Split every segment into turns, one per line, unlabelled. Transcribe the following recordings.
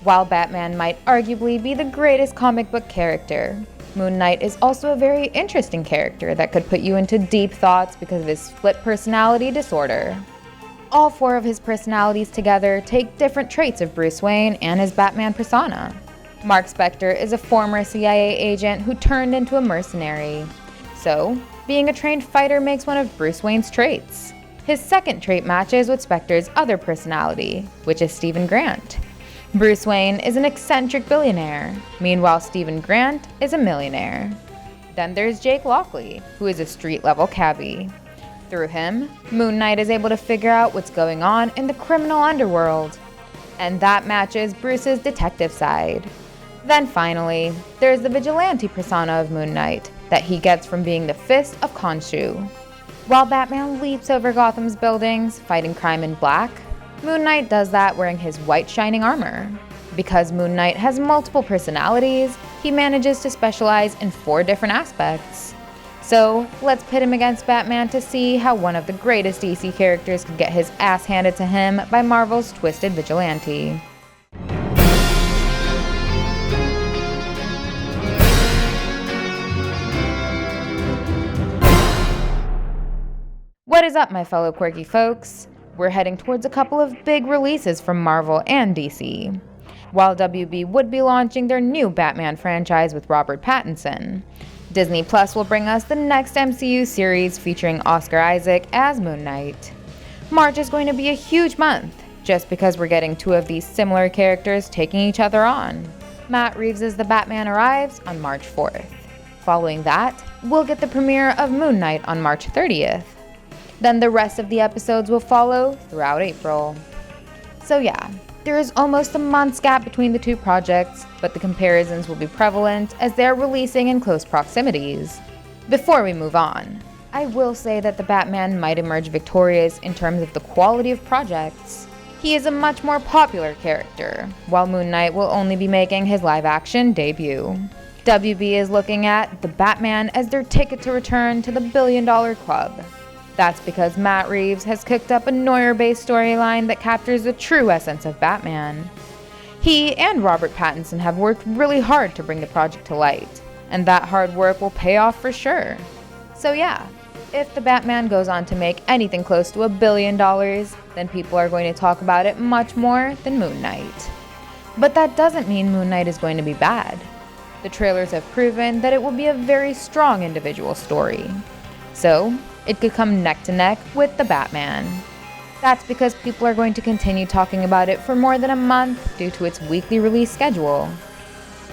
While Batman might arguably be the greatest comic book character, Moon Knight is also a very interesting character that could put you into deep thoughts because of his split personality disorder. All four of his personalities together take different traits of Bruce Wayne and his Batman persona. Mark Spector is a former CIA agent who turned into a mercenary. So, being a trained fighter makes one of Bruce Wayne's traits. His second trait matches with Spector's other personality, which is Stephen Grant. Bruce Wayne is an eccentric billionaire, meanwhile Stephen Grant is a millionaire. Then there's Jake Lockley, who is a street-level cabbie. Through him, Moon Knight is able to figure out what's going on in the criminal underworld, and that matches Bruce's detective side. Then finally, there's the vigilante persona of Moon Knight that he gets from being the Fist of Khonshu. While Batman leaps over Gotham's buildings, fighting crime in black, Moon Knight does that wearing his white shining armor. Because Moon Knight has multiple personalities, he manages to specialize in 4 different aspects. So, let's pit him against Batman to see how one of the greatest DC characters could get his ass handed to him by Marvel's twisted vigilante. What is up, my fellow quirky folks? We're heading towards a couple of big releases from Marvel and DC. While WB would be launching their new Batman franchise with Robert Pattinson, Disney Plus will bring us the next MCU series featuring Oscar Isaac as Moon Knight. March is going to be a huge month, just because we're getting 2 of these similar characters taking each other on. Matt Reeves' The Batman arrives on March 4th. Following that, we'll get the premiere of Moon Knight on March 30th. Then the rest of the episodes will follow throughout April. So yeah, there is almost a month's gap between the 2 projects, but the comparisons will be prevalent as they are releasing in close proximities. Before we move on, I will say that the Batman might emerge victorious in terms of the quality of projects. He is a much more popular character, while Moon Knight will only be making his live-action debut. WB is looking at the Batman as their ticket to return to the $1 billion club. That's because Matt Reeves has cooked up a noir-based storyline that captures the true essence of Batman. He and Robert Pattinson have worked really hard to bring the project to light, and that hard work will pay off for sure. So yeah, if the Batman goes on to make anything close to $1 billion, then people are going to talk about it much more than Moon Knight. But that doesn't mean Moon Knight is going to be bad. The trailers have proven that it will be a very strong individual story. So, it could come neck to neck with the Batman. That's because people are going to continue talking about it for more than a month due to its weekly release schedule.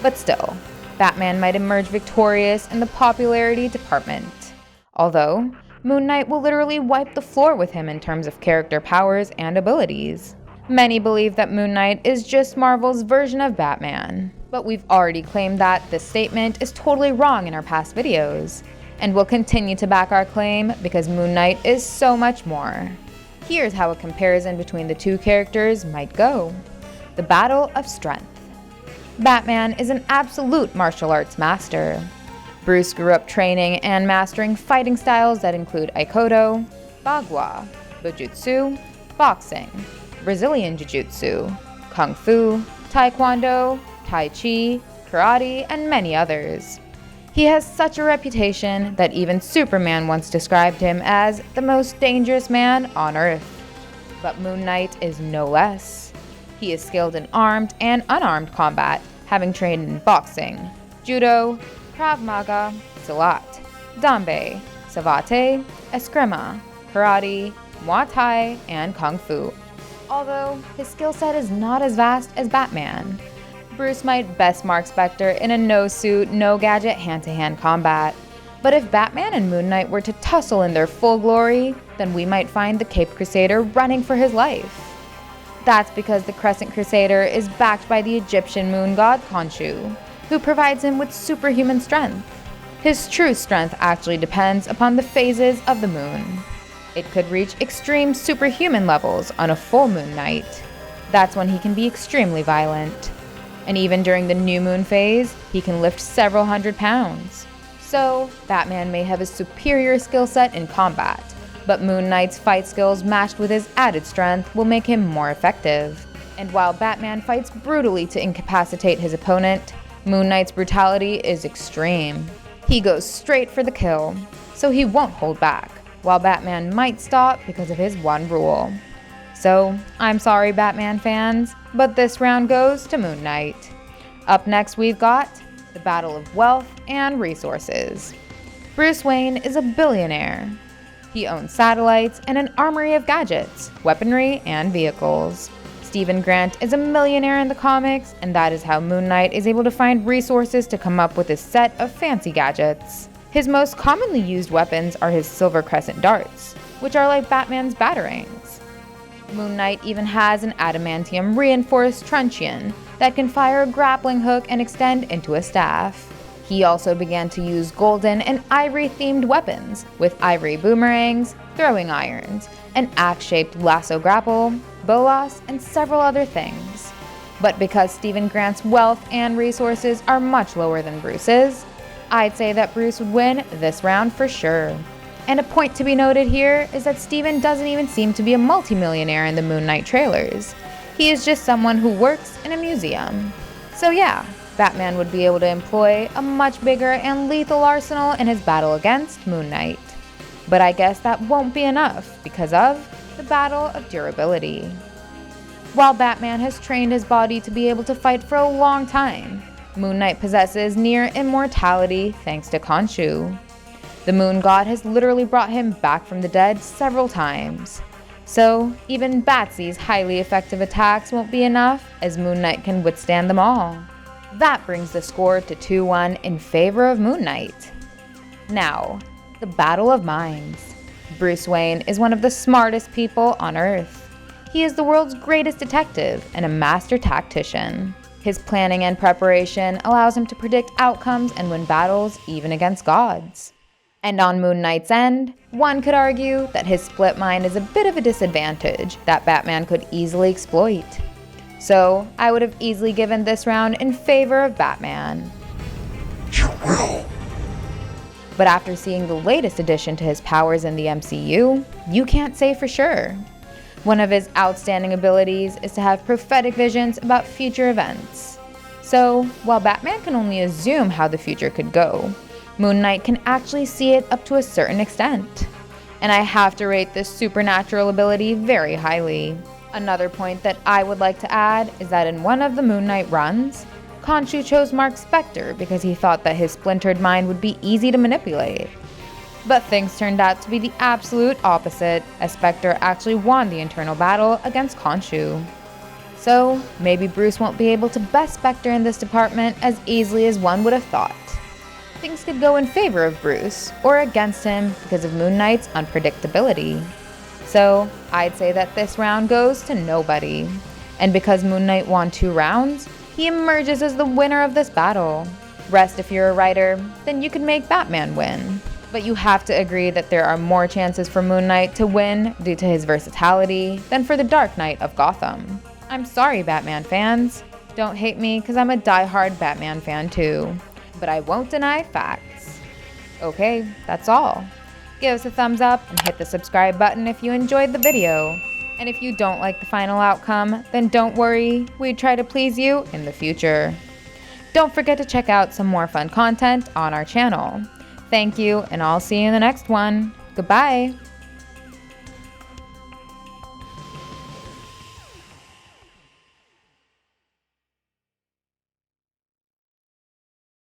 But still, Batman might emerge victorious in the popularity department. Although, Moon Knight will literally wipe the floor with him in terms of character powers and abilities. Many believe that Moon Knight is just Marvel's version of Batman, but we've already claimed that this statement is totally wrong in our past videos. And we'll continue to back our claim because Moon Knight is so much more. Here's how a comparison between the 2 characters might go. The Battle of Strength. Batman is an absolute martial arts master. Bruce grew up training and mastering fighting styles that include Aikido, Bagua, Bujutsu, boxing, Brazilian Jiu-Jitsu, Kung Fu, Taekwondo, Tai Chi, Karate, and many others. He has such a reputation that even Superman once described him as the most dangerous man on Earth. But Moon Knight is no less. He is skilled in armed and unarmed combat, having trained in boxing, judo, Krav Maga, Silat, Dambe, Savate, Eskrima, Karate, Muay Thai, and Kung Fu. Although his skill set is not as vast as Batman. Bruce might best Mark Spector in a no-suit, no-gadget hand-to-hand combat. But if Batman and Moon Knight were to tussle in their full glory, then we might find the Caped Crusader running for his life. That's because the Crescent Crusader is backed by the Egyptian moon god Khonshu, who provides him with superhuman strength. His true strength actually depends upon the phases of the moon. It could reach extreme superhuman levels on a full moon night. That's when he can be extremely violent. And even during the new moon phase, he can lift several hundred pounds. So, Batman may have a superior skill set in combat, but Moon Knight's fight skills matched with his added strength will make him more effective. And while Batman fights brutally to incapacitate his opponent, Moon Knight's brutality is extreme. He goes straight for the kill, so he won't hold back, while Batman might stop because of his one rule. So, I'm sorry Batman fans, but this round goes to Moon Knight. Up next we've got the Battle of Wealth and Resources. Bruce Wayne is a billionaire. He owns satellites and an armory of gadgets, weaponry, and vehicles. Stephen Grant is a millionaire in the comics, and that is how Moon Knight is able to find resources to come up with his set of fancy gadgets. His most commonly used weapons are his silver crescent darts, which are like Batman's batarangs. Moon Knight even has an adamantium reinforced truncheon that can fire a grappling hook and extend into a staff. He also began to use golden and ivory-themed weapons, with ivory boomerangs, throwing irons, an axe-shaped lasso grapple, bolas, and several other things. But because Stephen Grant's wealth and resources are much lower than Bruce's, I'd say that Bruce would win this round for sure. And a point to be noted here is that Stephen doesn't even seem to be a multimillionaire in the Moon Knight trailers. He is just someone who works in a museum. So yeah, Batman would be able to employ a much bigger and lethal arsenal in his battle against Moon Knight. But I guess that won't be enough because of the battle of durability. While Batman has trained his body to be able to fight for a long time, Moon Knight possesses near immortality thanks to Khonshu. The Moon God has literally brought him back from the dead several times. So even Batsy's highly effective attacks won't be enough, as Moon Knight can withstand them all. That brings the score to 2-1 in favor of Moon Knight. Now, the Battle of Minds. Bruce Wayne is one of the smartest people on Earth. He is the world's greatest detective and a master tactician. His planning and preparation allows him to predict outcomes and win battles even against gods. And on Moon Knight's end, one could argue that his split mind is a bit of a disadvantage that Batman could easily exploit. So, I would have easily given this round in favor of Batman. But after seeing the latest addition to his powers in the MCU, you can't say for sure. One of his outstanding abilities is to have prophetic visions about future events. So, while Batman can only assume how the future could go, Moon Knight can actually see it up to a certain extent. And I have to rate this supernatural ability very highly. Another point that I would like to add is that in one of the Moon Knight runs, Khonshu chose Mark Spector because he thought that his splintered mind would be easy to manipulate. But things turned out to be the absolute opposite, as Spector actually won the internal battle against Khonshu. So, maybe Bruce won't be able to best Spector in this department as easily as one would have thought. Things could go in favor of Bruce, or against him because of Moon Knight's unpredictability. So, I'd say that this round goes to nobody. And because Moon Knight won 2 rounds, he emerges as the winner of this battle. Rest if you're a writer, then you can make Batman win. But you have to agree that there are more chances for Moon Knight to win due to his versatility than for the Dark Knight of Gotham. I'm sorry, Batman fans. Don't hate me because I'm a die-hard Batman fan too. But I won't deny facts. Okay, that's all. Give us a thumbs up and hit the subscribe button if you enjoyed the video. And if you don't like the final outcome, then don't worry, we try to please you in the future. Don't forget to check out some more fun content on our channel. Thank you, and I'll see you in the next one. Goodbye!